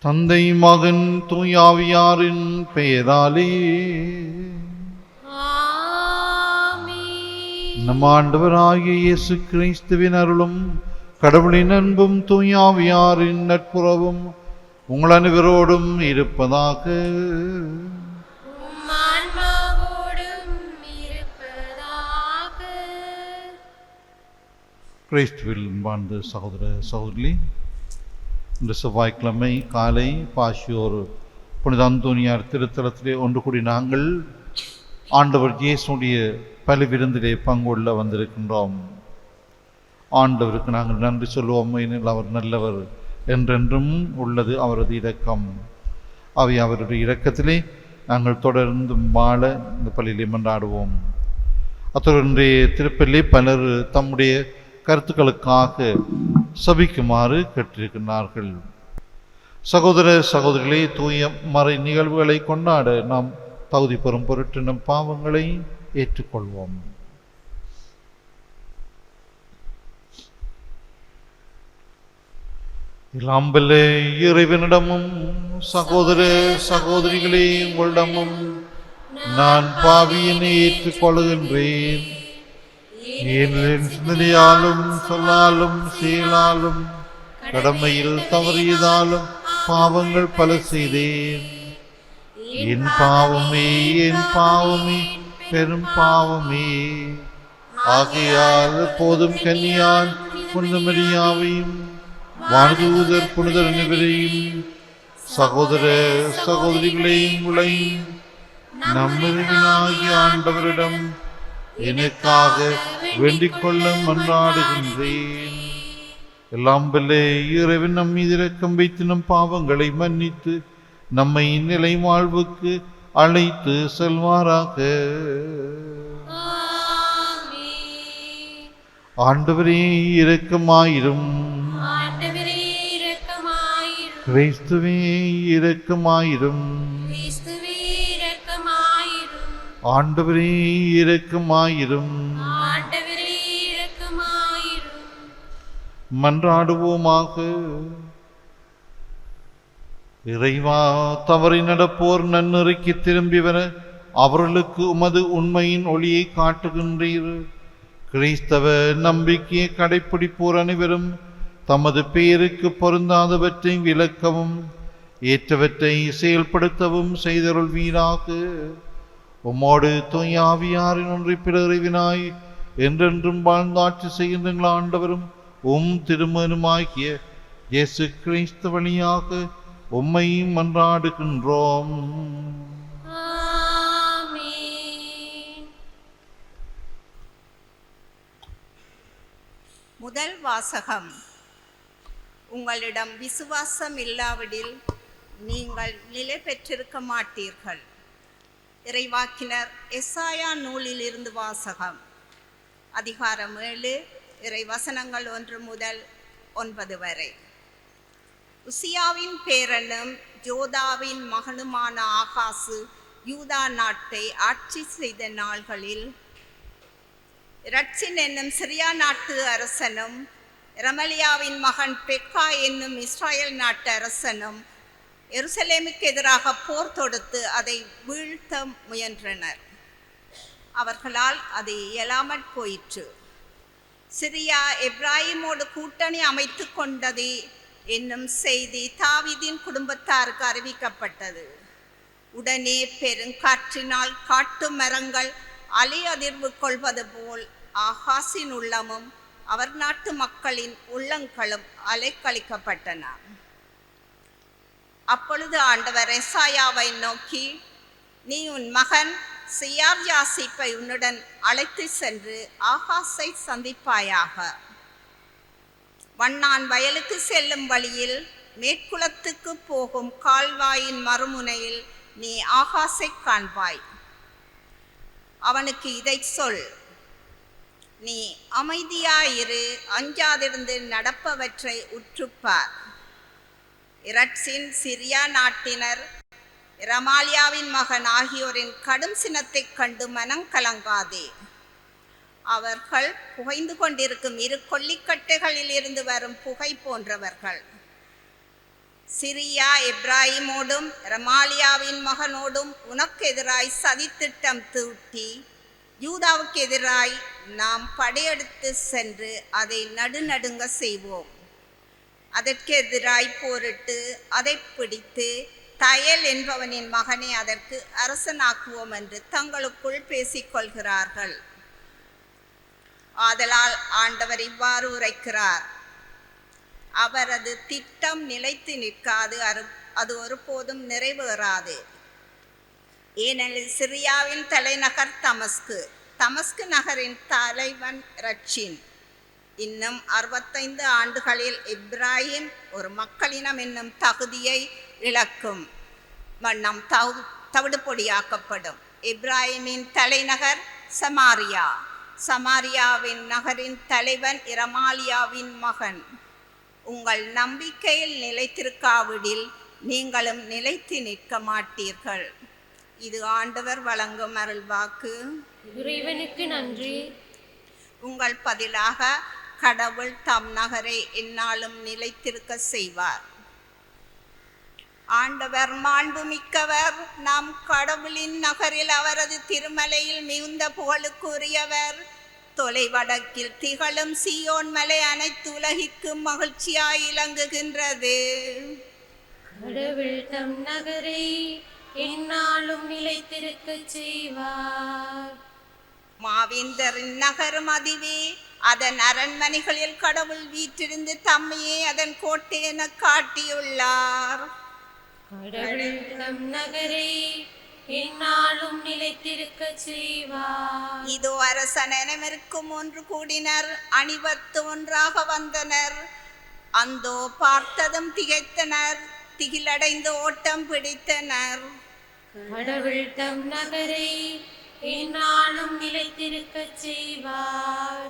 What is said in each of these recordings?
தந்தை மகன் தூயாவியாரின் பெயராலே நம் ஆண்டவராகிய இயேசு கிறிஸ்துவின் அருளும் கடவுளின் அன்பும் தூயாவியாரின் நட்புறவும் உங்கள் அனைவரோடும் இருப்பதாக. கிறிஸ்துவில் வாழ்ந்த சகோதர சகோதரி, இந்த செவ்வாய்க்கிழமை காலை பாஷியோர் புனித அந்தோனியார் திருத்தலத்திலே ஒன்று கூடி நாங்கள் ஆண்டவர் இயேசுடைய பலி விருந்திலே பங்கொள்ள வந்திருக்கின்றோம். ஆண்டவருக்கு நாங்கள் நன்றி சொல்லுவோம், ஏனெனில் அவர் நல்லவர், என்றென்றும் உள்ளது அவரது இரக்கம். அவை அவருடைய இரக்கத்திலே நாங்கள் தொடர்ந்து வாழ இந்த பள்ளியிலே மன்றாடுவோம். அத்துடன் திருப்பள்ளி பலர் தம்முடைய கருத்துக்களுக்காக சபிக்குமாறு கேட்டிருக்கிறார்கள். சகோதர சகோதரிகளே, தூய மறை நிகழ்வுகளை கொண்டாட நாம் தகுதி பெறும் பொருட்டு நம் பாவங்களை ஏற்றுக்கொள்வோம். இல்லாம்பலே இறைவனிடமும் சகோதர சகோதரிகளே உங்களிடமும் நான் பாவியினை ஏற்றுக்கொள்கின்றேன். என் சிந்தனையாலும் சொல்லாலும் செயலாலும் கடமையில் தவறியதாலும் பாவங்கள் பல செய்தேன். என் பாவமே பெரும் பாவமே. ஆகையால் போதும் கன்னியான் புனித மரியாவையும் வானதூதர் புனிதர் அனைவரையும் சகோதர சகோதரிகளையும் உங்களையும் நம்மிடமாகிய ஆண்டவரிடம் எனக்காக வேண்டிக் கொள்ள மன்றாடுகின்றேன். எல்லாம் வல்ல இறைவன் நம் மீது இரக்கம் வைத்து நம் பாவங்களை மன்னித்து நம்மை நிலை வாழ்வுக்கு அழைத்து செல்வாராக. ஆண்டவரே இரக்கமாயிரும். கிறிஸ்துவே இரக்கமாயிரும். ஆண்டவரே இரக்கமாயிரும். மன்றாடுவோமாக. இறைவா, தவறி நடப்போர் நன்னெறிக்கு திரும்பி வர அவர்களுக்கு உமது உண்மையின் ஒளியை காட்டுகின்றீர். கிறிஸ்தவ நம்பிக்கையை கடைப்பிடிப்போர் அனைவரும் தமது பெயருக்கு பொருந்தாதவற்றை விளக்கவும் ஏற்றவற்றை செயல்படுத்தவும் செய்தருள்வீராக. உம்மோடு தூயாவியாரின் ஒன்றிப்பிட இறைவனாய் என்றென்றும் வாழ்ந்தாட்சி செய்கின்ற ஆண்டவரும் திருமகனுமாகிய இயேசு கிறிஸ்து வழியாக உம்மை மன்றாடுகின்றோம். முதல் வாசகம். உங்களிடம் விசுவாசம் இல்லாவிடில் நீங்கள் நிலை பெற்றிருக்க மாட்டீர்கள். இறைவாக்கினர் எசாயா நூலில் இருந்து வாசகம். அதிகாரம் 7, இறைவசனங்கள் 1 முதல் 9 வரை. உசியாவின் பேரனும் ஜோதாவின் மகனுமான ஆகாசு யூதா நாட்டை ஆட்சி செய்த நாள்களில் இரட்சின் என்னும் சிரியா நாட்டு அரசனும் ரெமலியாவின் மகன் பெக்கா என்னும் இஸ்ராயல் நாட்டு அரசனும் எருசலேமுக்கு எதிராக போர் தொடுத்து அதை வீழ்த்த முயன்றனர். அவர்களால் அது இயலாமற் போயிற்று. சிரியா எப்ராஹிமோடு கூட்டணி அமைத்து கொண்டது என்னும் செய்தி தாவீதின் குடும்பத்தாருக்கு அறிவிக்கப்பட்டது. உடனே பெருங்காற்றினால் காட்டு மரங்கள் அலை அதிர்வு கொள்வது போல் ஆகாசின் உள்ளமும் அவர் நாட்டு மக்களின் உள்ளங்களும் அலைக்கழிக்கப்பட்டன. அப்பொழுது ஆண்டவர் எசாயாவை நோக்கி, நீ உன் மகன் சியார்யாசிப்பை உன்னுடன் அழைத்து சென்று ஆகாசை சந்திப்பாயாக. வண்ணான் வயலுக்கு செல்லும் வழியில் மேற்குலத்துக்கு போகும் கால்வாயின் மறுமுனையில் நீ ஆகாசை காண்பாய். அவனுக்கு இதை சொல், நீ அமைதியாயிரு, அஞ்சாதிருந்து நடப்பவற்றை உற்றுப்பார். இரட்சின் சிரியா நாட்டினர் ரமாலியாவின் மகன் ஆகியோரின் கடும் சினத்தைக் கண்டு மனம் கலங்காதே. அவர்கள் புகைந்து கொண்டிருக்கும் 2 கொல்லிக்கட்டைகளில் இருந்து வரும் புகை போன்றவர்கள். சிரியா எப்ராஹிமோடும் ரமாலியாவின் மகனோடும் உனக்கு எதிராய் சதித்திட்டம் தீட்டி யூதாவுக்கு எதிராய் நாம் படையெடுத்து சென்று அதை நடுநடுங்க செய்வோம். அதற்கு எதிராய் போரிட்டு அதை பிடித்து தயல் என்பவனின் மகனை அதற்கு அரசனாக்குவோம் என்று தங்களுக்குள் பேசிக்கொள்கிறார்கள். ஆதலால் ஆண்டவர் இவ்வாறு உரைக்கிறார், அவரது திட்டம் நிலைத்து நிற்காது, அது ஒருபோதும் நிறைவேறாது. ஏனெனில் சிரியாவின் தலைநகர் தமஸ்கு நகரின் தலைவன் இரட்சின். இன்னும் 65 ஆண்டுகளில் இப்ராஹிம் ஒரு மக்களினம் என்னும் தகுதியை இழக்கும், மன்னம் தவிடுபொடியாக்கப்படும். இப்ராஹிமின் தலைநகர் சமாரியாவின் நகரின் தலைவன் இரமாலியாவின் மகன். உங்கள் நம்பிக்கையில் நிலைத்திருக்காவிடில் நீங்களும் நிலைத்து நிற்க மாட்டீர்கள். இது ஆண்டவர் வழங்கும் அருள்வாக்கு. இறைவனுக்கு நன்றி. உங்கள் பதிலாக கடவுள் தம் நகரை எந்நாளும் நிலைத்திருக்க செய்வார். ஆண்டவர் மாண்புமிக்கவர், நம் கடவுளின் நகரில் அவரது திருமலையில் மிகுந்த புகழுக்குரியவர். தொலைவடக்கில் திகழும் சீயோன் மலை அனைத்து உலகிற்கும் மகிழ்ச்சியாய் இலங்குகின்றது. கடவுள் தம் நகரை எந்நாளும் நிலைத்திருக்க செய்வார். மாவேந்தரின் நகரும் அதுவே. அதன் அரண்மனைகளில் கடவுள் வீற்றிருந்து தம்மையே அதன் கோட்டை என காட்டியுள்ளார். கடவுள் தம் நகரை எந்நாளும் நிலைத்திருக்க செய்வார். இதோ அரசன் அனைவருக்கும் ஒன்று கூடினர், அணிவத்து ஒன்றாக வந்தனர். அந்தோ பார்த்ததும் திகைத்தனர், திகிலடைந்து ஓட்டம் பிடித்தனர். கடவுள் தம் நகரை எந்நாளும் நிலைத்திருக்க செய்வார்.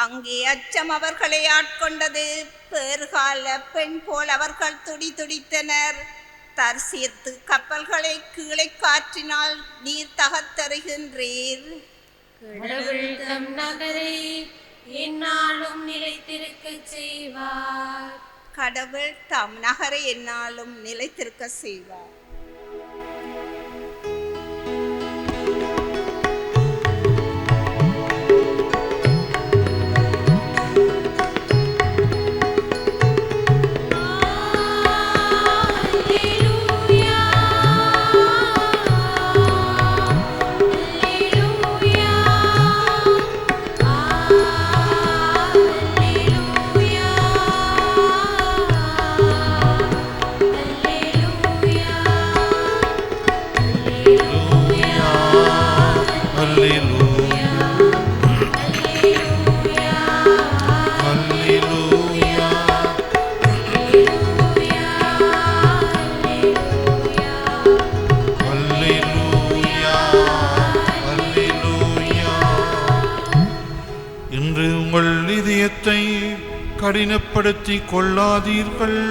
அங்கே அச்சம் அவர்களை ஆட்கொண்டது. பேறுகால பெண் போல் அவர்கள் துடித்தனர். தர்சீர்த்து கப்பல்களை கீழே காற்றினால் நீர் தகத்தருகின்றீர். கடவுள் தம் நகரை எந்நாளும் நிலைத்திருக்க செய்வார். கடவுள் தம் நகரை எந்நாளும் நிலைத்திருக்க செய்வார். இன்று உங்கள் இதயத்தை கடினப்படுத்தி கொள்ளாதீர்கள்.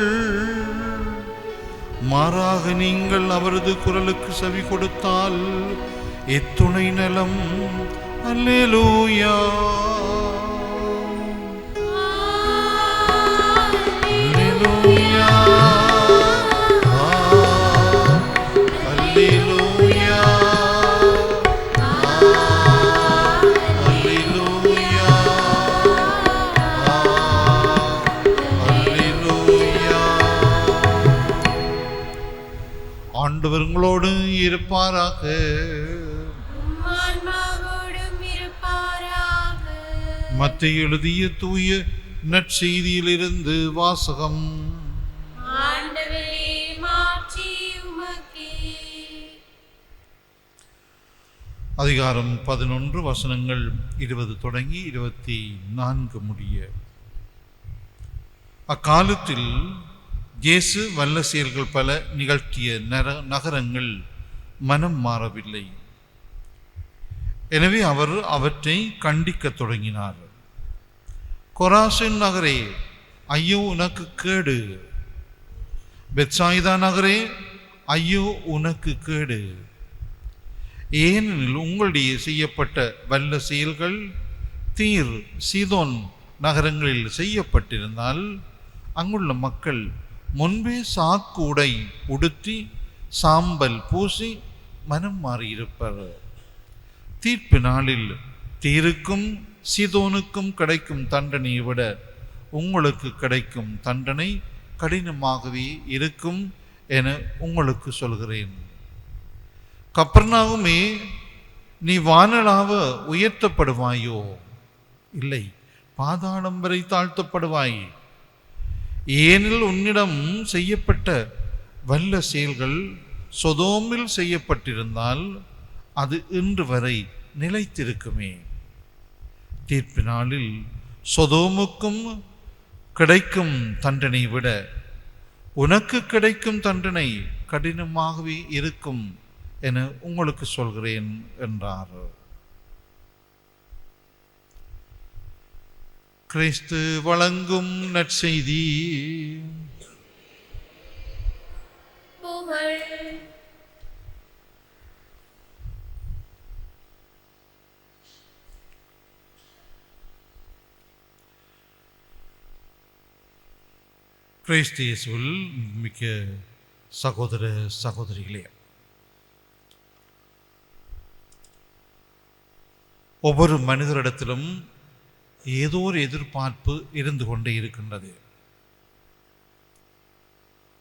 மாறாக நீங்கள் அவரது குரலுக்கு செவி கொடுத்தால் எத்துணை நலம். அல்லேலூயா, அல்லேலூயா, அல்லேலூயா, அல்லேலூயா, அல்லேலூயா. ஆண்டவர் உங்களோடு இருப்பாராக. மத்தேயு எழுதிய தூய நற்செய்தியிலிருந்து வாசகம். ஆண்டவரே, மாட்சி உமக்கே. அதிகாரம் 11 வசனங்கள் 20 தொடங்கி 24 முடிய. அக்காலத்தில் இயேசு வல்ல செயல்கள் பல நிகழ்த்திய நகரங்கள் மனம் மாறவில்லை. எனவே அவர் அவற்றை கண்டிக்கத் தொடங்கினார். கொராசின் நகரே, ஐயோ உனக்கு கேடு! பெத்சாயிதா நகரே, ஐயோ உனக்கு கேடு! ஏனெனில் உங்களுடைய செய்யப்பட்ட வல்ல செயல்கள் தீர், சீதோன் நகரங்களில் செய்யப்பட்டிருந்தால் அங்குள்ள மக்கள் முன்பே சாக்குடை உடுத்தி சாம்பல் பூசி மனம் மாறியிருப்பர். தீர்ப்பு நாளில் தீருக்கும் சீதோனுக்கும் கிடைக்கும் தண்டனையை விட உங்களுக்கு கிடைக்கும் தண்டனை கடினமாகவே இருக்கும் என உங்களுக்கு சொல்கிறேன். கப்பர்நாகுமே, நீ வானளாவ உயர்த்தப்படுவாயோ? இல்லை, பாதாளம் வரை தாழ்த்தப்படுவாய். ஏனில் உன்னிடம் செய்யப்பட்ட வல்ல செயல்கள் சொதோமில் செய்யப்பட்டிருந்தால் அது இன்று வரை நிலைத்திருக்குமே. தீர்ப்பு நாளில் சொதோமுக்கும் கிடைக்கும் தண்டனை விட உனக்கு கிடைக்கும் தண்டனை கடினமாகவே இருக்கும் என உங்களுக்கு சொல்கிறேன் என்றார். கிறிஸ்து வழங்கும் நற்செய்தி. கிறிஸ்து இயேசுவில் மிக்க சகோதர சகோதரிகளே, ஒவ்வொரு மனிதரிடத்திலும் ஏதோ ஒரு எதிர்பார்ப்பு இருந்து கொண்டே இருக்கின்றது.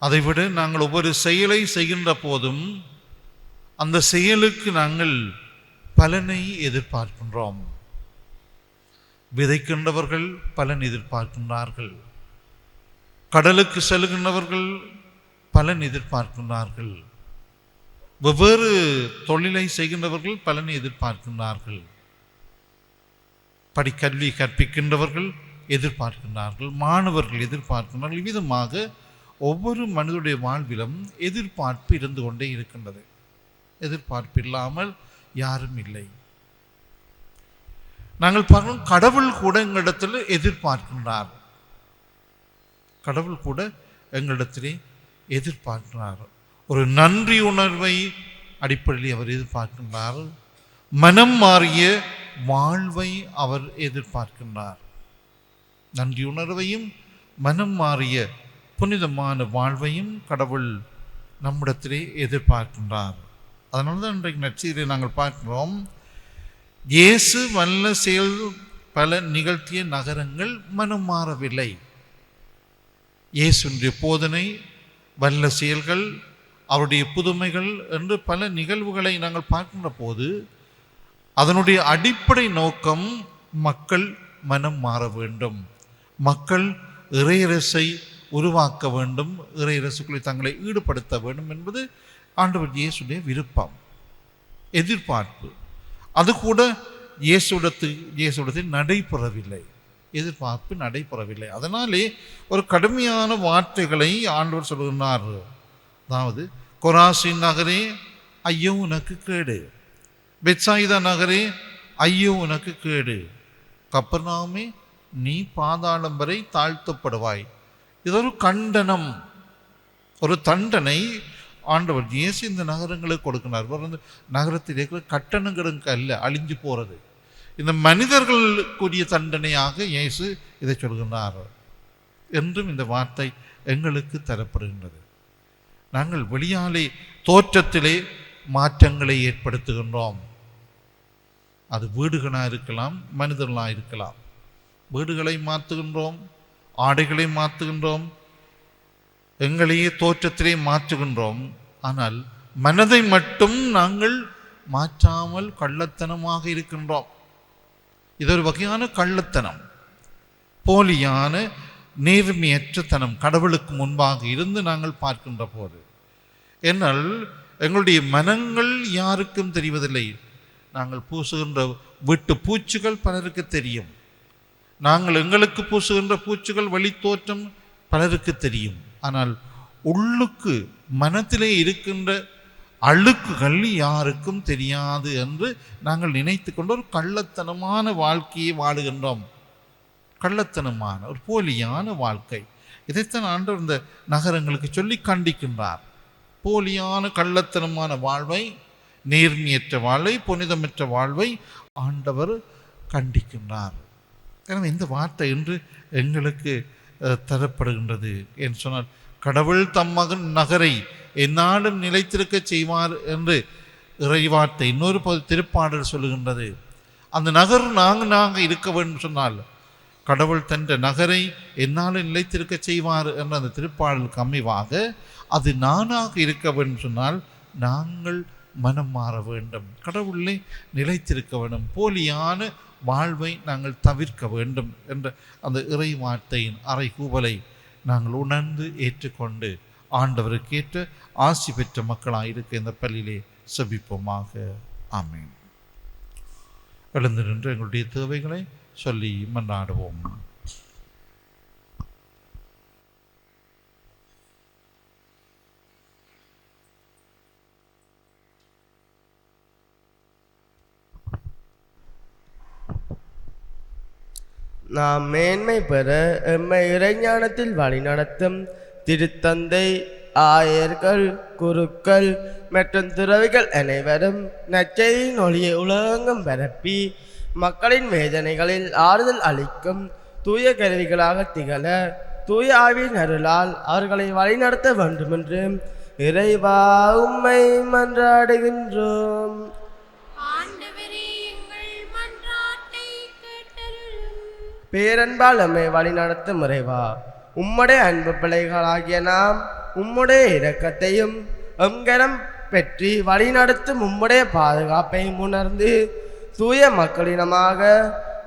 அதைவிட நாங்கள் ஒவ்வொரு செயலை செய்கின்ற போதும் அந்த செயலுக்கு நாங்கள் பலனை எதிர்பார்க்கின்றோம். விதைக்கின்றவர்கள் பலன் எதிர்பார்க்கின்றார்கள். கடலுக்கு செல்கின்றவர்கள் பலன் எதிர்பார்க்கின்றார்கள். வெவ்வேறு தொழிலை செய்கின்றவர்கள் பலனை எதிர்பார்க்கின்றார்கள். கல்வி கற்பிக்கின்றவர்கள் எதிர்பார்க்கின்றார்கள். மாணவர்கள் எதிர்பார்க்கின்றார்கள். விதமாக ஒவ்வொரு மனிதனுடைய வாழ்விலும் எதிர்பார்ப்பு இருந்து கொண்டே இருக்கின்றது. எதிர்பார்ப்பு இல்லாமல் யாரும் இல்லை. நாங்கள் பார்க்கிறோம், கடவுள் கூட எங்களிடத்தில் எதிர்பார்க்கின்றார். கடவுள் கூட எங்களிடத்திலே எதிர்பார்க்கிறார். ஒரு நன்றி உணர்வை அடிப்படையில் அவர் எதிர்பார்க்கின்றார். மனம் மாறிய வாழ்வை அவர் எதிர்பார்க்கின்றார். நன்றி உணர்வையும் மனம் மாறிய புனிதமான வாழ்வையும் கடவுள் நம்மிடத்திலே எதிர்பார்க்கின்றார். அதனால தான் இன்றைக்கு நற்செய்தியை நாங்கள் பார்க்கிறோம், இயேசு வல்ல செயல் பல நிகழ்த்திய நகரங்கள் மனம் மாறவில்லை. இயேசுடைய போதனை, வல்ல செயல்கள், அவருடைய புதுமைகள் என்று பல நிகழ்வுகளை நாங்கள் பார்க்கின்ற போது அதனுடைய அடிப்படை நோக்கம் மக்கள் மனம் மாற வேண்டும், மக்கள் இறையரசை உருவாக்க வேண்டும், இறையரசுக்குள்ளே தங்களை ஈடுபடுத்த வேண்டும் என்பது ஆண்டவர் இயேசுடைய விருப்பம், எதிர்பார்ப்பு. அது கூட இயேசுடத்தில் நடைபெறவில்லை. எதிர்பார்ப்பு நடைபெறவில்லை. அதனாலே ஒரு கடுமையான வார்த்தைகளை ஆண்டவர் சொல்கிறார். அதாவது, கொராசின் நகரே ஐயோ உனக்கு கேடு, பெத்சாயிதா நகரே ஐயோ உனக்கு கேடு, கப்பர்நாகுமே நீ பாதாளம் வரை தாழ்த்தப்படுவாய். இது ஒரு கண்டனம், ஒரு தண்டனை ஆண்டவர் இயேசு இந்த நகரங்களுக்கு கொடுக்கிறார். நகரத்தில் இருக்கிற கட்டணங்களுக்கு அல்ல அழிஞ்சு போகிறது, இந்த மனிதர்களுக்குரிய தண்டனையாக இயேசு இதை சொல்கிறார் என்றும் இந்த வார்த்தை எங்களுக்கு தரப்படுகின்றது. நாங்கள் வெளியாலே தோற்றத்திலே மாற்றங்களை ஏற்படுத்துகின்றோம். அது வீடுகளாக இருக்கலாம், மனிதர்களாக இருக்கலாம். வீடுகளை மாற்றுகின்றோம், ஆடைகளை மாற்றுகின்றோம், எங்களையே தோற்றத்திலே மாற்றுகின்றோம். ஆனால் மனதை மட்டும் நாங்கள் மாற்றாமல் கள்ளத்தனமாக இருக்கின்றோம். இது ஒரு வகையான கள்ளத்தனம், போலியான நேர்மையற்ற தனம் கடவுளுக்கு முன்பாக இருந்து நாங்கள் பார்க்கின்ற போது. என்னால் எங்களுடைய மனங்கள் யாருக்கும் தெரிவதில்லை. நாங்கள் பூசுகின்ற வீட்டு பூச்சிகள் பலருக்கு தெரியும், நாங்கள் எங்களுக்கு பூசுகின்ற பூச்சிகள் வெளித்தோற்றம் பலருக்கு தெரியும். ஆனால் உள்ளுக்கு மனத்திலே இருக்கின்ற அழுக்குகள் யாருக்கும் தெரியாது என்று நாங்கள் நினைத்து கொண்டு ஒரு கள்ளத்தனமான வாழ்க்கையை வாழுகின்றோம். கள்ளத்தனமான ஒரு போலியான வாழ்க்கை. இதைத்தான் ஆண்டவர் இந்த நகரங்களுக்கு சொல்லி கண்டிக்கின்றார். போலியான கள்ளத்தனமான வாழ்வை, நேர்மையற்ற வாழ்வை, புனிதமற்ற வாழ்வை ஆண்டவர் கண்டிக்கின்றார். எனவே இந்த வார்த்தை இன்று எங்களுக்கு தரப்படுகின்றது என்று சொன்னால், கடவுள் தம் மகன் நகரை எந்நாளும் நிலைத்திருக்க செய்வார் என்று இறைவார்த்தை இன்னொரு திருப்பாடல் சொல்லுகின்றது. அந்த நகர் நாங்கள் இருக்க வேண்டும் சொன்னால் கடவுள் தந்த நகரை எந்நாளும் நிலைத்திருக்க செய்வார் என்ற அந்த திருப்பாடலுக்கு அமைவாக அது நானாக இருக்க வேண்டும் சொன்னால் நாங்கள் மனம் மாற வேண்டும், கடவுளை நிலைத்திருக்க வேண்டும், போலியான வாழ்வை நாங்கள் தவிர்க்க வேண்டும் என்ற அந்த இறை வார்த்தையின் அறைகூவலை நாங்கள் உணர்ந்து ஏற்றுக்கொண்டு ஆண்டவருக்கு ஏற்ற ஆசி பெற்ற மக்களாக இருக்க இந்த பள்ளியிலே செபிப்போமாக. ஆமீன். எழுந்து நின்று எங்களுடைய தேவைகளை சொல்லி மன்றாடுவோம். நாம் மேன்மை பெற எம்மை இறைஞானத்தில் வழிநடத்தும் திருத்தந்தை, ஆயர்கள், குருக்கள் மற்றும் துறவிகள் அனைவரும் நற்செய்தியின் ஒளியை உலகெங்கும் பரப்பி மக்களின் வேதனைகளில் ஆறுதல் அளிக்கும் தூய கருவிகளாக திகழ தூய ஆவியின் அருளால் அவர்களை வழிநடத்த வேண்டுமென்று இறைவா உம்மை மன்றாடுகின்றோம். பேரன்பால் நம்மை வழிநடத்தும் இறைவா, உம்முடைய அன்பு பிள்ளைகளாகிய நாம் உம்முடைய இரக்கத்தையும் எங்கரம் பெற்றி வழிநடத்தும் உம்முடைய பாதுகாப்பையும் உணர்ந்து தூய மக்களினமாக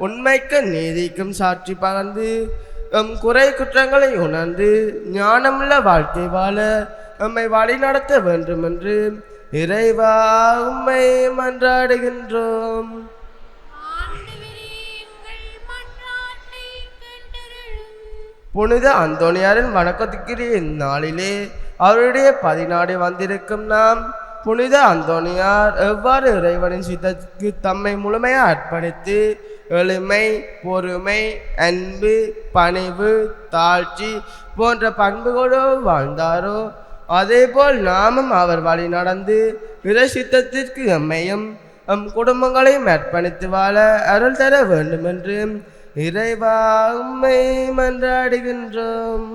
உண்மைக்கு நீதிக்கும் சாட்சி பகர்ந்து எம் குறை குற்றங்களை உணர்ந்து ஞானமுள்ள வாழ்க்கை வாழ நம்மை வழிநடத்த வேண்டும் என்று இறைவா உம்மை மன்றாடுகின்றோம். புனித அந்தோனியாரின் வணக்கத்துக்குரிய இந்நாளிலே அவருடைய 14 வந்திருக்கும் நாம் புனித அந்தோனியார் எவ்வாறு இறைவனின் சித்தத்துக்கு தம்மை முழுமையாக அர்ப்பணித்து எளிமை, பொறுமை, அன்பு, பணிவு, தாழ்ச்சி போன்ற பண்புகளோடு வாழ்ந்தாரோ அதேபோல் நாமும் அவர் வழி நடந்து இறை சித்தத்திற்கு எம்மையும் எம் குடும்பங்களையும் அர்ப்பணித்து வாழ அருள் தர வேண்டும் என்று இறைவா உம்மை மன்றாடுகின்றோம்.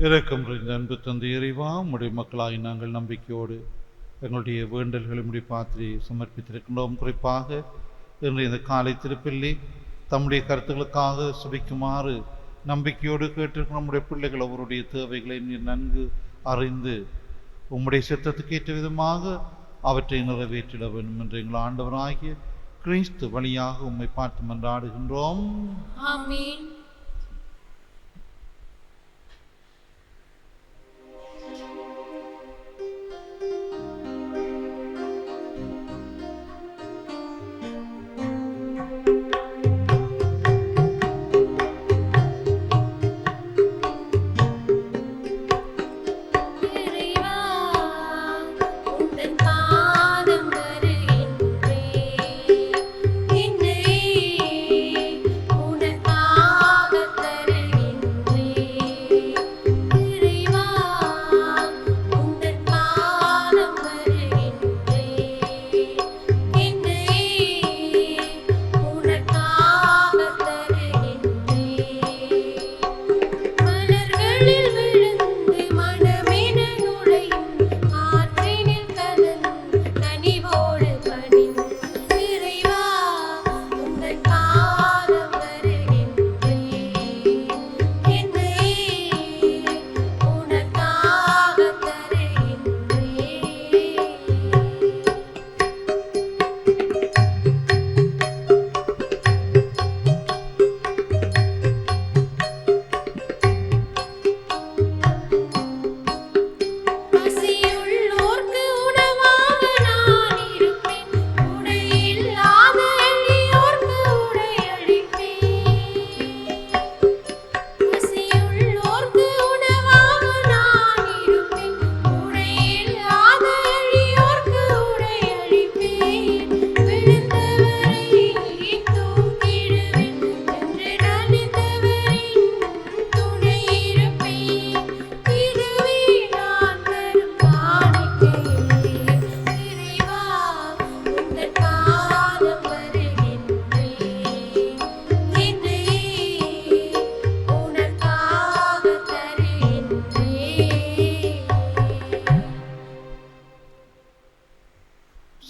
இரக்கம் நிறைந்த அன்பு தந்தை இறைவா, உம்முடைய மக்களாகி நாங்கள் நம்பிக்கையோடு எங்களுடைய வேண்டல்களை உம்முடைய பாத்திரை சமர்ப்பித்திருக்கின்றோம். குறிப்பாக இன்று இந்த காலை திருப்பள்ளி தம்முடைய கருத்துக்களுக்காக சுபிக்குமாறு நம்பிக்கையோடு கேட்டிருக்கிற நம்முடைய பிள்ளைகள் அவருடைய தேவைகளை நீர் நன்கு அறிந்து உம்முடைய சித்தத்துக்கு ஏற்ற விதமாக அவற்றை நிறைவேற்றிட வேண்டும் என்று எங்கள் ஆண்டவராகிய கிறிஸ்து வழியாக உம்மை பார்த்து மன்றாடுகின்றோம். ஆமென். ஆ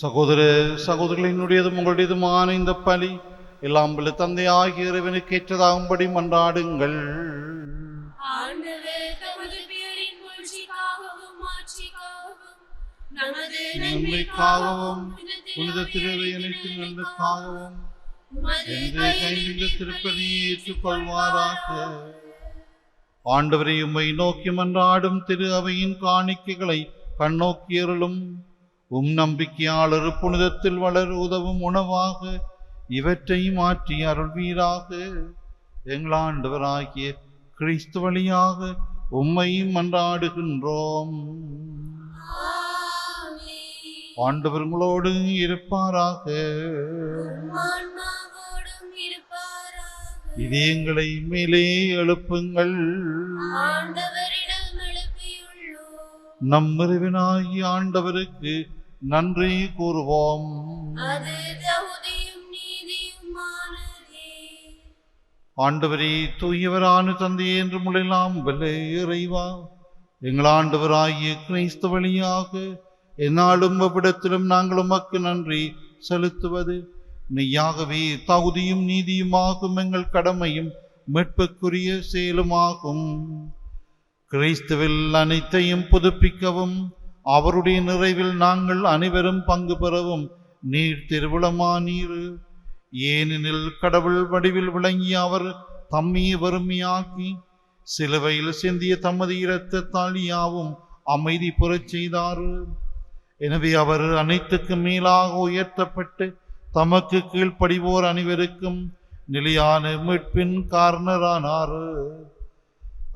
சகோதர சகோதரிகளினுடையதும் உங்களுடையதுமான இந்த பலி எல்லாம் வல்ல தந்தையாகிய இறைவனுக்கு ஏற்றதாகும்படி மன்றாடுங்கள். ஆண்டவர் தமது பேரின் புகழ்ச்சிக்காகவும் மாட்சிக்காகவும் நமது நன்மைக்காகவும் நன்மைக்காகவும் புனித திருவையனுக்கு நன்மைக்காகவும் இந்த திருப்பதியை ஏற்றுக்கொள்வாராக. ஆண்டவரை உம்மை நோக்கி மன்றாடும் திரு அவையின் காணிக்கைகளை கண்ணோக்கியருளும். நம்பிக்கையாளர் புனிதத்தில் வளர உதவும் உணவாக இவற்றை மாற்றி அருள்வீராக. எங்கள் ஆண்டவராகிய கிறிஸ்து வழியாக உம்மை மன்றாடுகின்றோம். ஆண்டவர் உங்களோடு இருப்பாராக. ஆன்மாவோடும் இருப்பாராக. இதயங்களை மேலே எழுப்புங்கள். ஆண்டவரிடம் எழுப்பியுள்ளோம். நம் இறைவனாகிய ஆண்டவருக்கு நன்றி கூறுவோம். அது தகுதியும் நீதியுமானதே. ஆண்டவரே, தூயவரான தந்தையே என்று முழலாம் வல்ல இறைவா, எங்கள் ஆண்டவராகிய கிறிஸ்து வழியாக எந்நாளும் அவ்விடத்திலும் நாங்கள் உமக்கு நன்றி செலுத்துவது மெய்யாகவே தகுதியும் நீதியுமாகும் எங்கள் கடமையும் மீட்புக்குரிய செயலுமாகும். கிறிஸ்துவில் அனைத்தையும் புதுப்பிக்கவும் அவருடைய நிறைவில் நாங்கள் அனைவரும் பங்கு பெறவும் நீர் திருவிழமானீர். ஏனெனில் கடவுள் வடிவில் விளங்கிய அவர் தம்மையை வறுமையாக்கி சிலுவையில் சிந்திய தமது இரத்தத்தால் யாவும் அமைதி புறச் செய்தார். எனவே அவர் அனைத்துக்கும் மேலாக உயர்த்தப்பட்டு தமக்கு கீழ்ப்படிவோர் அனைவருக்கும் நிலையான மீட்பின் காரணரானார்.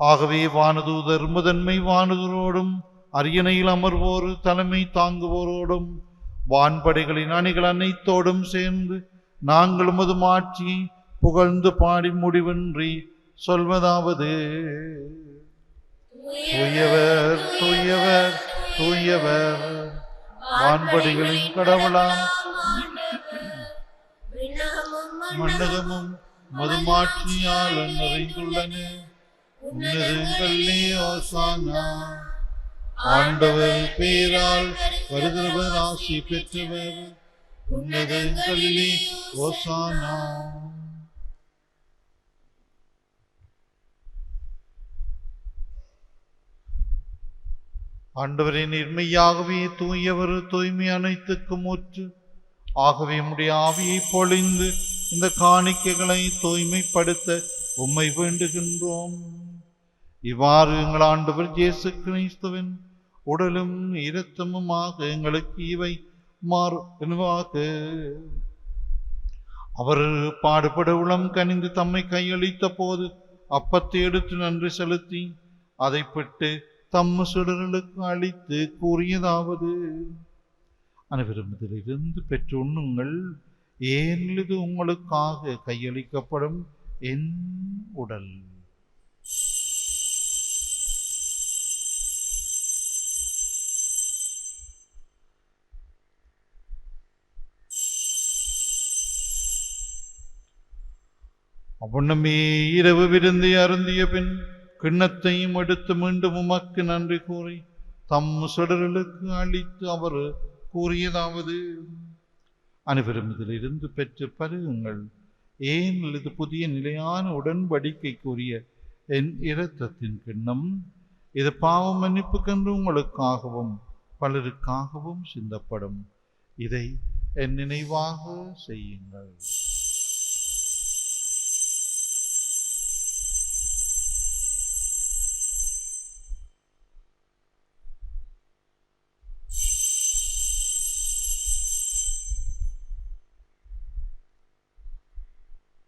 ஆகவே வானதூதர் முதன்மை வானதூரோடும் அரியணையில் அமர்வோர் தலைமை தாங்குவோரோடும் வான்படைகளின் அணிகள் அனைத்தோடும் சேர்ந்து நாங்கள் உமது மாட்சியை புகழ்ந்து பாடி முடிவின்றி சொல்வதாவது: தூயவர் தூயவர் தூயவர், வான்படைகளின் கடவுளாம் மண்டகமும் மதுமாட்சியால் நிறைந்துள்ளன. உன்னதங்களிலே ஓசானா. ஆண்டவர் பேரால் வருகிறவர் ஆசி பெற்றவர். உன்னதங்களிலே ஓசானா. ஆண்டவரே, நிர்மையாகவே தூயவர், தூய்மை அனைத்துக்கும் ஊற்று. ஆகவே உம்முடைய ஆவியை பொழிந்து இந்த காணிக்கைகளை தூய்மைப்படுத்த உம்மை வேண்டுகின்றோம். இவ்வாறு எங்கள் ஆண்டவர் இயேசு கிறிஸ்துவின் உடலும் இரத்தமுமாக எங்களுக்கு இவை மாறுவாக. அவர் பாடுபட உளம் கனிந்து தம்மை கையளித்த போது அப்பத்தை எடுத்து நன்றி செலுத்தி அதை பெற்று தம் சுடர்களுக்கு அளித்து கூறியதாவது: அனைவரும் இதிலிருந்து பெற்று உண்ணுங்கள், ஏனெனில் இது உங்களுக்காக கையளிக்கப்படும் என் உடல். அவ்வண்ணமே இரவு விருந்தை அருந்திய பின் கிண்ணத்தையும் எடுத்து மீண்டும் உமக்கு நன்றி கூறி தம் சுடர்களுக்கு அளித்து அவர் கூறியதாவது: அனைவரும் இதிலிருந்து பெற்று பருகுங்கள், ஏனெனில் இது புதிய நிலையான உடன்படிக்கைக்குரிய என் இரத்தத்தின் கிண்ணம். இது பாவ மன்னிப்புக்கென்று உங்களுக்காகவும் பலருக்காகவும் சிந்தப்படும். இதை என் நினைவாக செய்யுங்கள்.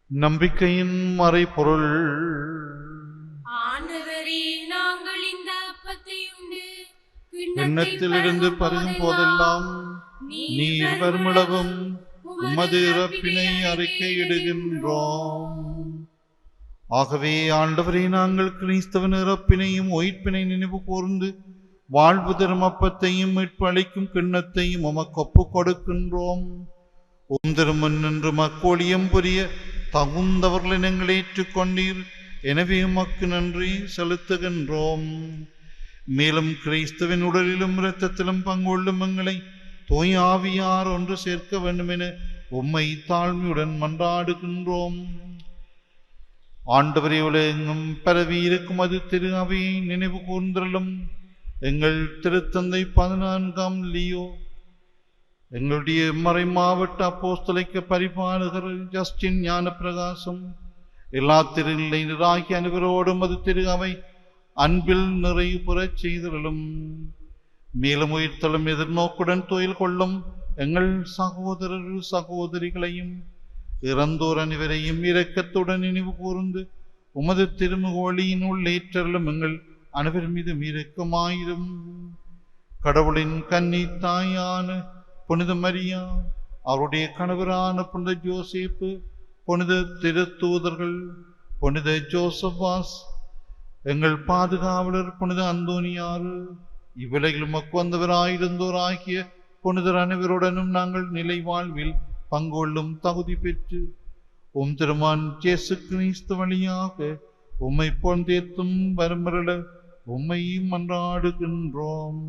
நம்பிக்கையின் மறைபொருள். ஆண்டவரே, நாங்கள் இந்த அப்பத்தை உண்டு கிண்ணத்திலிருந்து பருகும் போதெல்லாம் நீர் வருமிளவும் உமது இறப்பினை அறிக்கையிடுகின்றோம். ஆகவே ஆண்டவரே, நாங்கள் கிறிஸ்தவன் இறப்பினையும் உயிர்ப்பினை நினைவு கூர்ந்து வாழ்வு தரும் அப்பத்தையும் மீட்பு அளிக்கும் கிண்ணத்தையும் உமக்கு ஒப்புக் கொடுக்கின்றோம். திருமுன் நின்று மக்கோழியம் புரிய தகுந்தவர்களை நீங்கள் ஏற்றுக்கொண்டீர். எனவே உமக்கு நன்றி செலுத்துகின்றோம். மேலும் கிறிஸ்துவின் உடலிலும் இரத்தத்திலும் பங்குள்ளும் எங்களை தூய் ஆவியார் ஒன்று சேர்க்க வேண்டுமென உம்மை தாழ்மையுடன் மன்றாடுகின்றோம். ஆண்டவரே, உலகெங்கும் பரவி இருக்கும் அது திரு அவையை நினைவு கூர்ந்தருளும். எங்கள் திருத்தந்தை 14ஆம் லியோ, எங்களுடைய மறை மாவட்ட அப்போஸ்தலிக்க பரிபாலகர் ஜஸ்டின் ஞான பிரகாசம், எல்லா திருநிலையினராகிய அனைவரோடும் அது திரு அவை அன்பில் நிறைவு பெறச் செய்தருளும். மேலும் உயிர்த்தலும் எதிர்நோக்குடன் தொழில் கொள்ளும் எங்கள் சகோதரர் சகோதரிகளையும் இறந்தோர் அனைவரையும் இரக்கத்துடன் நினைவு கூர்ந்து உமது திருமுகவழியினுள் ஏற்றலும் எங்கள் அனைவர் மீது இரக்கமாயிரும். கடவுளின் கன்னி தாயான புனித மரியா, அவருடைய கணவரான புனித ஜோசேப்பு, புனித திருத்தூதர்கள், புனித ஜோசபாஸ், எங்கள் பாதுகாவலர் புனித அந்தோனியார், இவ்வுலகில் உமக்கு வந்தவராயிருந்தோராகிய புனிதர் அனைவருடனும் நாங்கள் நிலை வாழ்வில் பங்கொள்ளும் தகுதி பெற்று உம் திருமான் இயேசு கிறிஸ்து வழியாக உம்மை போன்றேத்தும் வரமருள உம்மை மன்றாடுகின்றோம்.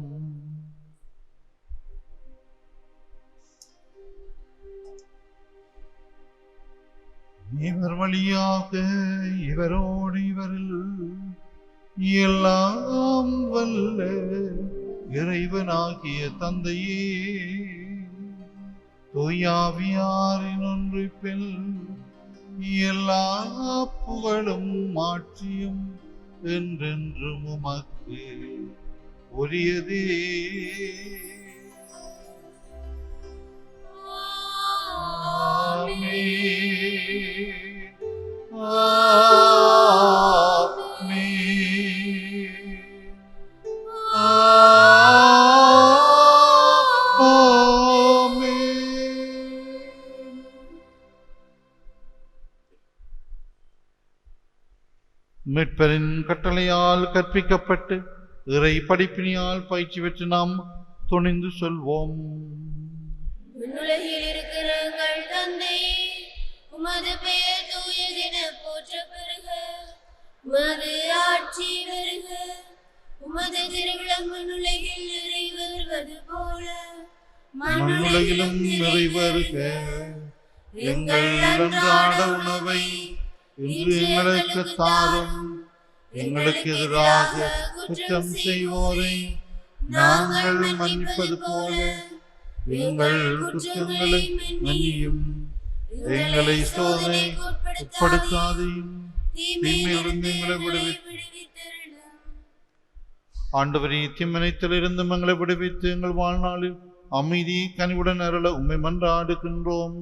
இவர் வழியாக இவரோடு இவரில் எல்லாம் வல்ல இறைவனாகிய தந்தையே, தூயாவியாரின் ஒன்றிப்பில் எல்லா புகழும் மாட்சியும் என்றென்றும் உமக்கு உரியதே. மீட்பரின் கட்டளையால் கற்பிக்கப்பட்டு இறை படிப்பினியால் பயிற்சி பெற்று நாம் துணிந்து சொல்வோம். விண்ணுலகில் இருக்கிற எங்கள் தந்தையே, உமது பெயர் தூயதென போற்றப் பெறுக. உமது ஆட்சி வருக. உமது திருவிழம் விண்ணுலகில் நிறைவேறுவது போல மண்ணுலகிலும் நிறைவேறுக. எங்கள் அன்றாட உணவை இன்று எங்களுக்கு தாரும். எங்களுக்கு எதிராக குற்றம் செய்வோரை நாங்கள் மன்னிப்பது போல எங்கள் குற்றங்களை மன்னியும். எங்களை சோதனை உட்படுத்தாதையும் தீமையிலிருந்து எங்களை விடுவித்தருளும். ஆண்டவரே, தீமனைத்திலிருந்து எங்களை விடுவித்து எங்கள் வாழ்நாளில் அமைதி கனிவுடன் அருள உம்மை மன்றாடுகின்றோம்.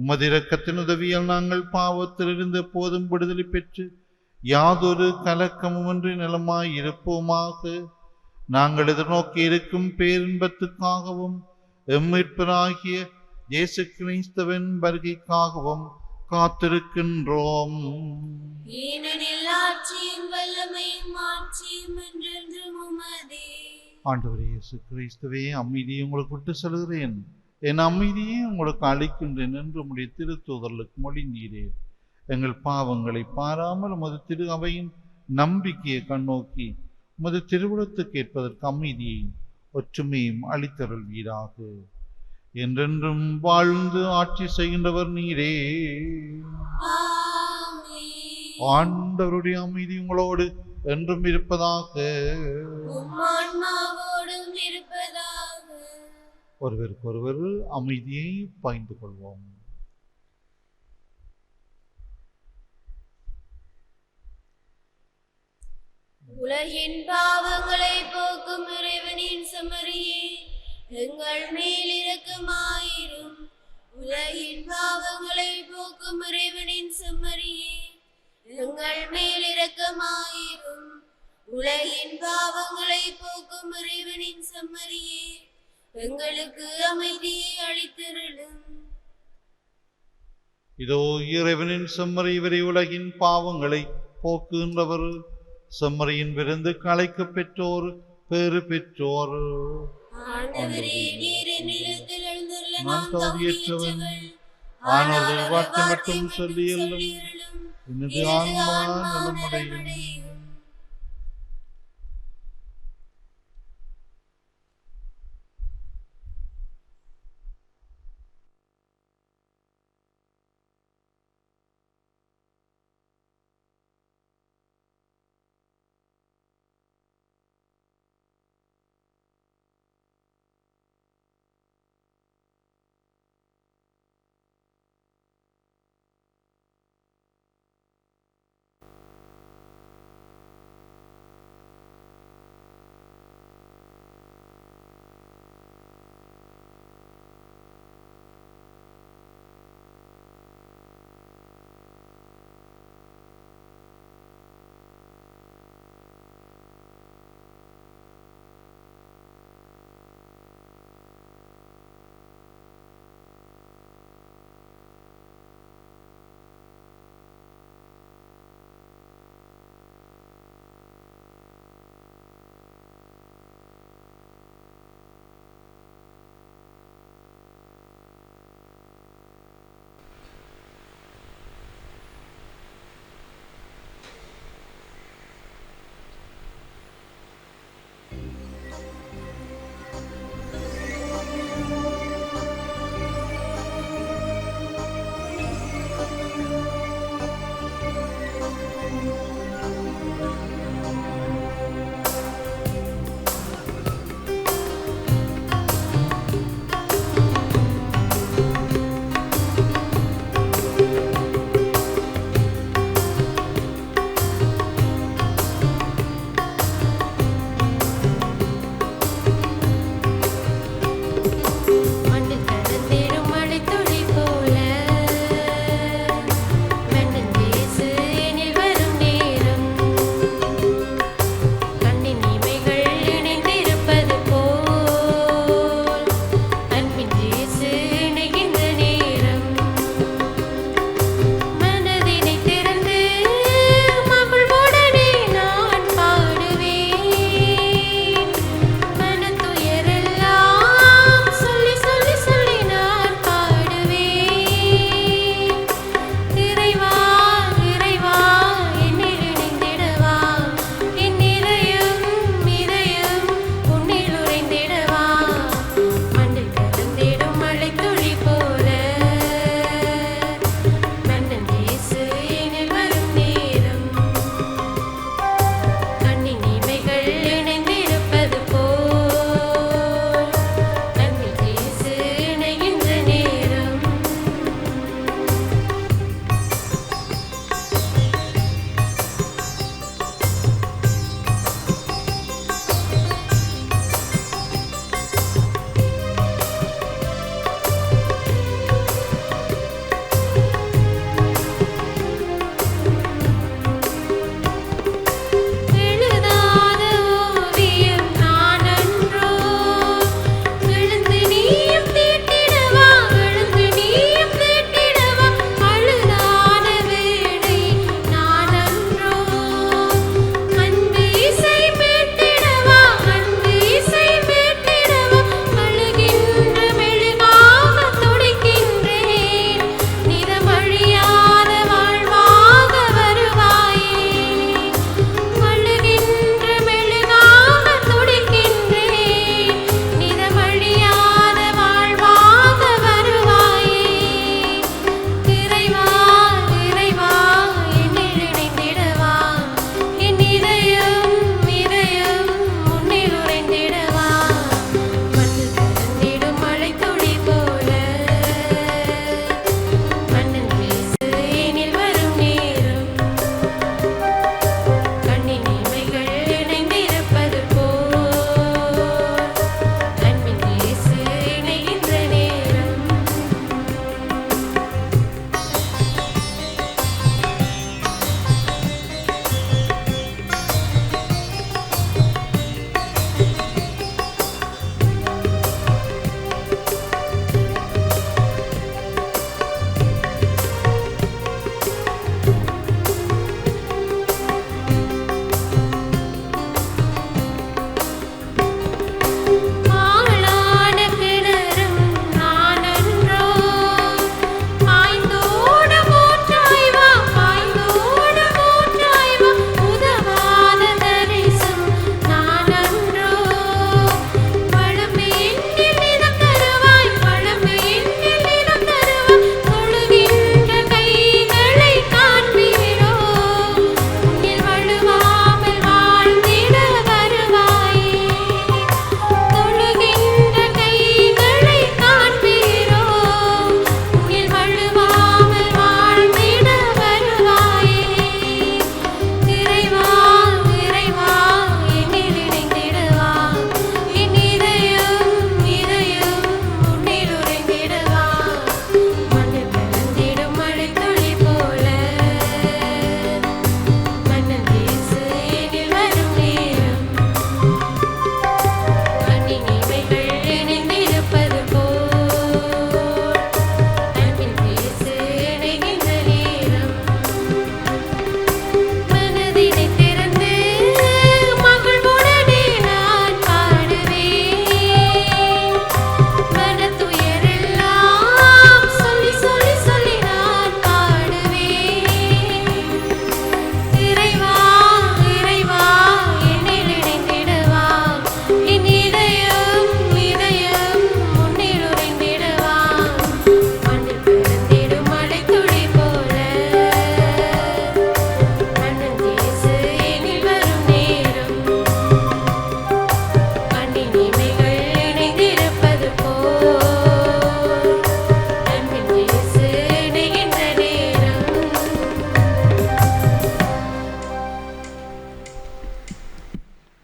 உமது இரக்கத்தின் உதவியால் நாங்கள் பாவத்திலிருந்து எப்போதும் விடுதலை பெற்று யாதொரு கலக்கமுமின்றி நலமாய் இருப்போமாக. நாங்கள் எதிர்நோக்கி இருக்கும் பேரின்பத்துக்காகவும் எம்மீட்பராகிய இயேசு கிறிஸ்துவின் வருகைக்காகவும் காத்திருக்கின்றோம். ஏனெனில் ஆட்சியும் வல்லமையும் மாட்சியும் என்றென்றும் உமதே. ஆண்டவரே இயேசு கிறிஸ்துவே, அமைதியை உங்களுக்கு விட்டு செல்கிறேன், என் அமைதியை உங்களுக்கு அளிக்கின்றேன் என்று உம்முடைய திருத்தூதர்களுக்கு மொழிந்தீரே. எங்கள் பாவங்களை பாராமல் உமது திரு அவையின் நம்பிக்கையை கண்ணோக்கி உமது திருவுளத்துக்கு ஏற்பதற்கு அமைதியையும் ஒற்றுமையும் அளித்தருள்வீராக. என்றென்றும் வாழ்ந்து ஆட்சி செய்கின்றவர் நீரே. ஆண்டவருடைய அமைதி உங்களோடு என்றும் இருப்பதாக. ஒருவருக்கொருவர் அமைதியை பகிர்ந்து கொள்வோம். உலகின் பாவங்களை போக்கும் இறைவனின் செம்மறியே, எங்கள் மேல் இரக்கமாயிரும். உலகின் பாவங்களை போக்கும் இறைவனின் செம்மறியே, எங்கள் மேல் இரக்கமாயிரும். உலகின் பாவங்களை போக்கும் இறைவனின் செம்மறியே, எங்களுக்கு அமைதியை அளித்தருளும். இதோ இறைவனின் செம்மறி, இவரை உலகின் பாவங்களை போக்குகின்றவர். செம்மறியின் விருந்து களைக்க பெற்றோர் பேறு பெற்றோர். நான் தகுதியற்றவன், ஆனால் வார்த்தை மட்டும் சொல்லி எல்லும் எனது ஆன்மா நலமடையும்.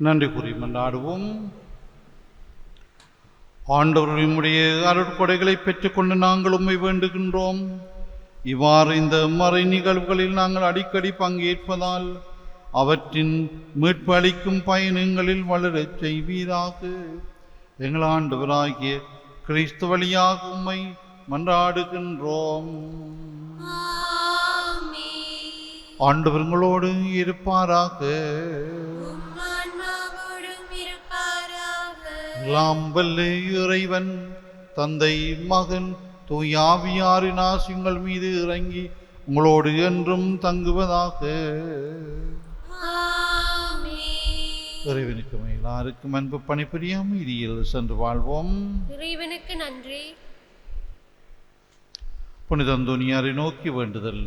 நன்றி கூறி மன்றாடுவோம். ஆண்டவர் உம்முடைய அருட்கொடைகளை பெற்றுக்கொண்டு நாங்கள் உம்மை வேண்டுகின்றோம். இவ்வாறு இந்த மறை நிகழ்வுகளில் நாங்கள் அடிக்கடி பங்கேற்பதால் அவற்றின் மீட்பு அளிக்கும் பயணங்களில் வளரச் செய்வீராக. எங்கள் ஆண்டவராகிய கிறிஸ்து வழியாக உம்மை மன்றாடுகின்றோம். ஆண்டவர் உங்களோடு இருப்பாராக. எல்லாம் வல்ல இறைவன் தந்தை மகன் தூயாவியாரின் ஆசிகள் மீது இறங்கி உங்களோடு என்றும் தங்குவதாக. இறைவனுக்கு எல்லாருக்கும் அன்பு பணிபுரிய அமைதியில் சென்று வாழ்வோம். இறைவனுக்கு நன்றி. புனித அந்தோனியாரை நோக்கி வேண்டுதல்.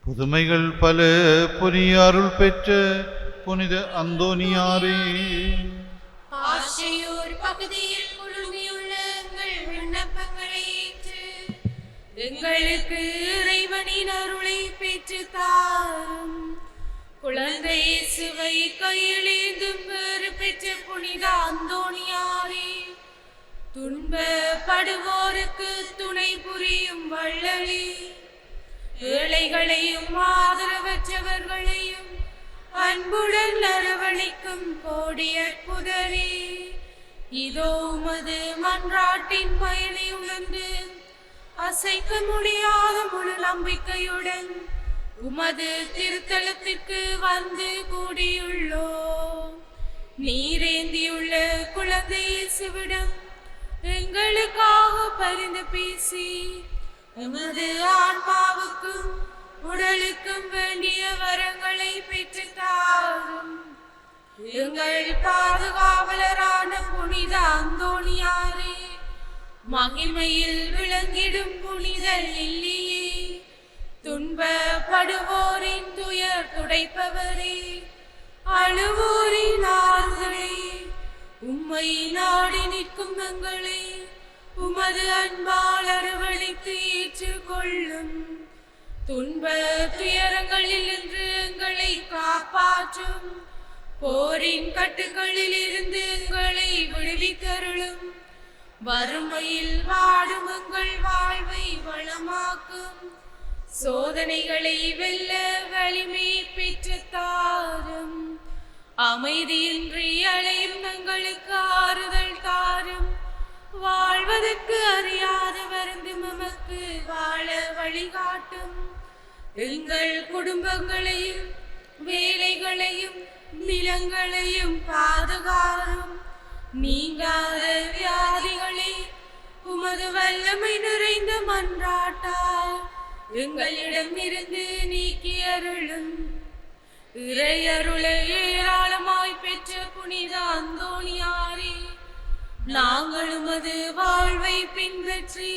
புதுமைகள் பல புரிய அருள் பெற்ற புனித அந்தோனியாரே, ஆசையோர் பகுதியில் குழுமியுள்ள எங்கள் விண்ணப்பங்களை ஏற்று எங்களுக்கு இறைவனின் அருளை பெற்று தாரும். குழந்தை இயேசுவை கையிலேந்தும் பேறு பெற்ற புனித அந்தோனியாரே, துன்பப்படுவோருக்கு துணை புரியும் வள்ளலே, ஏழைகளையும் ஆதரவற்றவர்களையும் அன்புடன் அரவணைக்கும் கோடிய புதரே, இதோ உமது மன்றாட்டின் பயனை உணர்ந்து அசைக்க முடியாத முழு நம்பிக்கையுடன் உமது திருத்தலத்திற்கு வந்து கூடியுள்ளோம். நீரேந்தியுள்ள குழந்தை இயேசுவிடம் எங்களுக்காக பரிந்து பேசி எமது ஆன்மாவுக்கும் உடலுக்கும் வேண்டிய வரங்களை பெற்று தாரும். எங்கள் பாதுகாவலரான புனித அந்தோனியாரே, மகிமையில் விளங்கிடும் புனித லில்லியே, துன்பப்படுவோரின் துயர் துடைப்பவரே, அழுவோரின் ஆறுதலே, உம்மை நாடி நிற்கும் எங்களை உமது அன்பால் அரவணைத்து ஏற்றுக்கொள்ளும். துன்ப துயரங்களில் இருந்து எங்களை காப்பாற்றும். போரின் கட்டுகளில் இருந்து எங்களை விடுவித்தருளும். வறுமையில் வாடும் எங்கள் வாழ்வை வளமாக்கும். சோதனைகளை வெல்ல வலிமை பெற்று தாரும். அமைதியின்றி அலையும் எங்களுக்கு ஆறுதல் தாரும். வாழ்வதற்கு அறியாத வருந்து நமக்கு வாழ வழிகாட்டும். எங்கள் குடும்பங்களையும் வேலைகளையும் நிலங்களையும் பாதுகாரும். நீங்காத வியாதிகளை உமது வல்லமை நிறைந்த மன்றாட்டால் எங்களிடம் இருந்து நீக்கி அருளும். இறை அருளை ஏராளமாய் பெற்ற புனித அந்தோனியாரே, நாங்கள் உமது வாழ்வை பின்பற்றி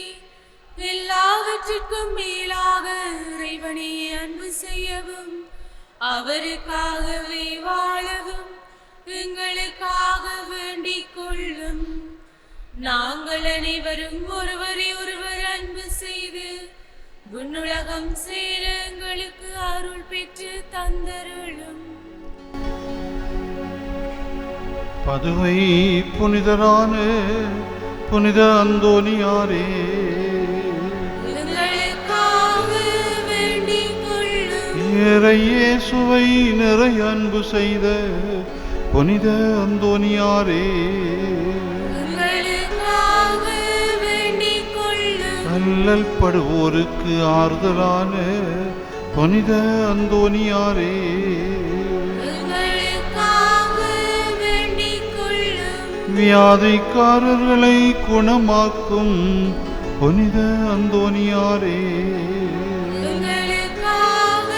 எல்லாவற்றிற்கும் மேலாக இறைவனை அன்பு செய்யவும் அவருக்காகவே வாழவும் எங்களுக்காக வேண்டிக் கொள்ளும். நாங்கள் அனைவரும் ஒருவரை ஒருவர் அன்பு செய்து விண்ணுலகம் சேர எங்களுக்கு அருள் பெற்று தந்தருளும். பதுவை புனிதரான புனித அந்தோனியாரே, எங்களுக்காக வேண்டிக் கொள்ளும். இயேசுவை நிறைய அன்பு செய்த புனித அந்தோனியாரே, எங்களுக்காக வேண்டிக் கொள்ளும். அல்லல் படுவோருக்கு ஆறுதலான புனித அந்தோனியாரே, எங்களுக்காக வேண்டிக் கொள்ளும். வியாதிக்காரர்களை குணமாக்கும் புனித அந்தோனியாரே, எங்களுக்காக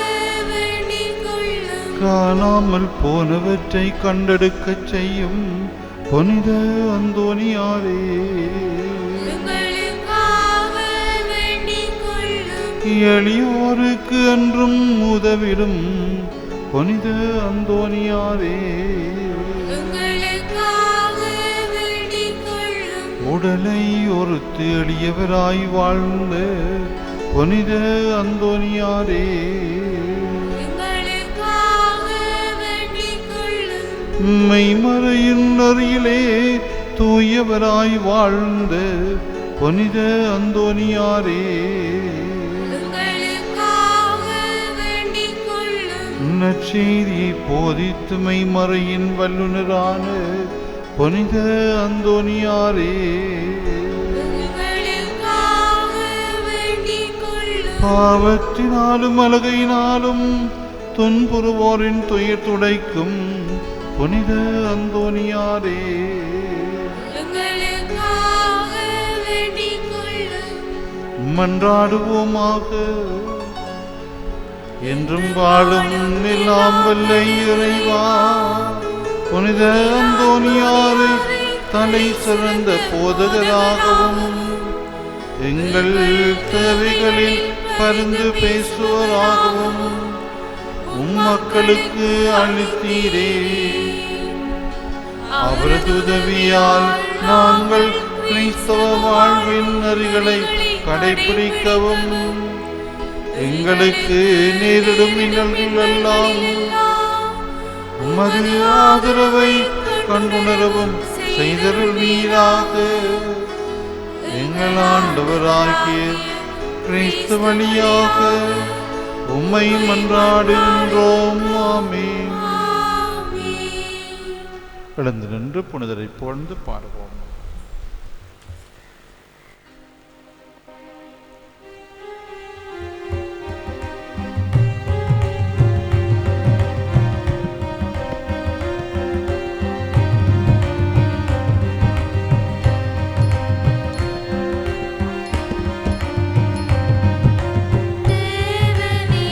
வேண்டிக் கொள்ளும். காணாமல் போனவற்றை கண்டெடுக்கச் செய்யும் புனித அந்தோனியாரே, எங்களுக்காக வேண்டிக் கொள்ளும். எளியோருக்கு என்றும் உதவிடும் புனித அந்தோனியாரே, எங்களுக்காக வேண்டிக் கொள்ளும். உடலை ஒருத்து எளியவராய் வாழ்ந்த புனித அந்தோனியாரே, எங்களுக்காக வேண்டிக் கொள்ளும். மெய்மறையின் நெறியிலே தூயவராய் வாழ்ந்த புனித அந்தோனியாரே, எங்களுக்காக வேண்டிக் கொள்ளும். நற்செய்தி போதித்து மெய்மறையின் வல்லுனரான புனித அந்தோனியாரே, எங்களுக்காக வேண்டிக் கொள்ளும். பாவத்தினாலும் அழுகையினாலும் துன்புறுவோரின் துயர் துடைக்கும் புனித அந்தோனியாரே, எங்களுக்காக வேண்டிக் கொள்ளும். மன்றாடுவோமாக. என்றும் வாழும் எல்லாம் வல்ல இறைவா, புனித அந்தோனியாரை தலை சிறந்த போதகராகவும் எங்கள் தேவைகளில் பரிந்து பேசுவராகவும் உம்மக்களுக்கு அளித்தீரே. அவரது உதவியால் நாங்கள் கிறிஸ்தவ வாழ்வின் நெறிகளை கடைபிடிக்கவும் எங்களுக்கு நேரிடும் இன்னல்கள் எல்லாம் உமது ஆதரவை கண்டுணரவும் செய்தருள்வீராக. எங்கள் ஆண்டவராகிய கிறிஸ்து வழியாக உம்மை மன்றாடுகின்றோம். ஆமென். எழுந்து நின்று புனிதரை புகழ்ந்து பாடுவோம். தேவனே,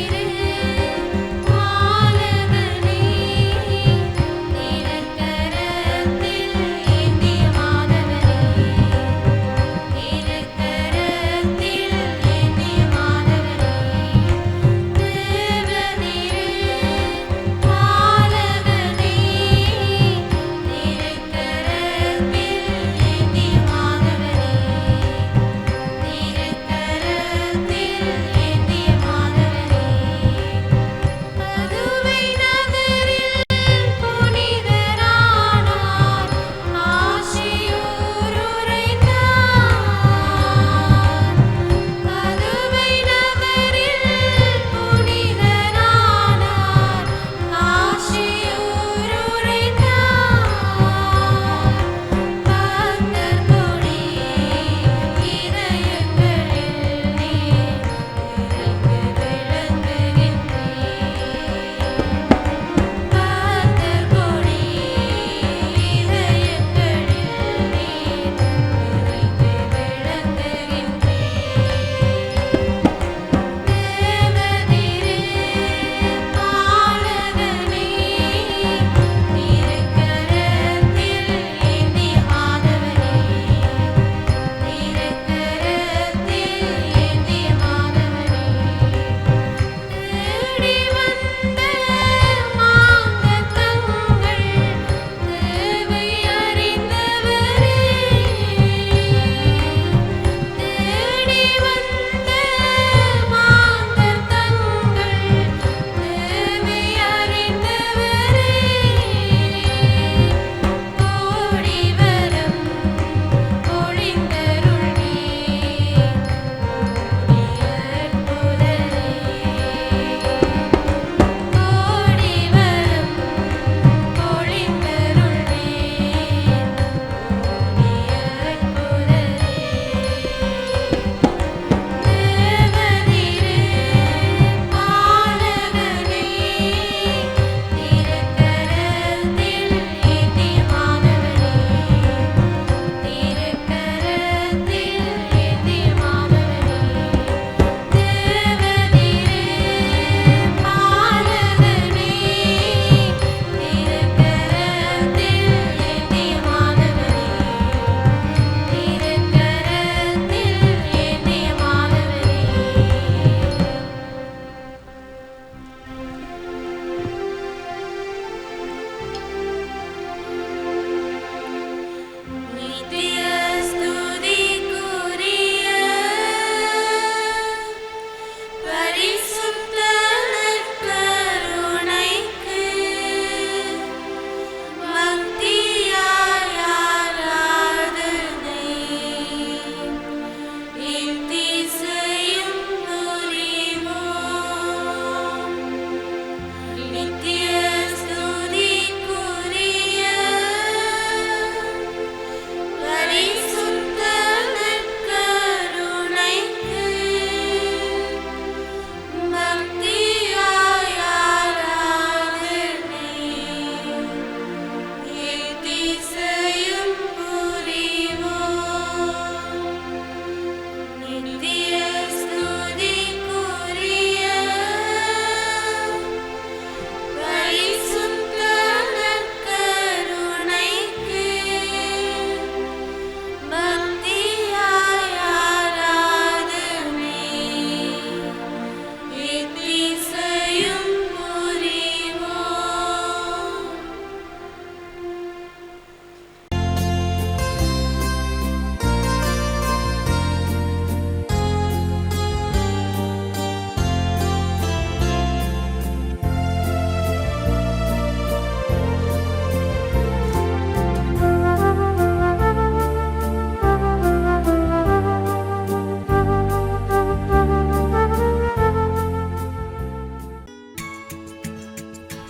வாழவனே, நிலக்கரத்தில் ஏந்திய மாதவனே,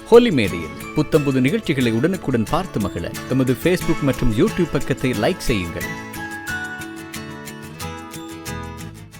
ஹோலி மேடையில் புத்தம்புது நிகழ்ச்சிகளை உடனுக்குடன் பார்த்து மகிழ எமது ஃபேஸ்புக் மற்றும் யூடியூப் பக்கத்தை லைக் செய்யுங்கள்.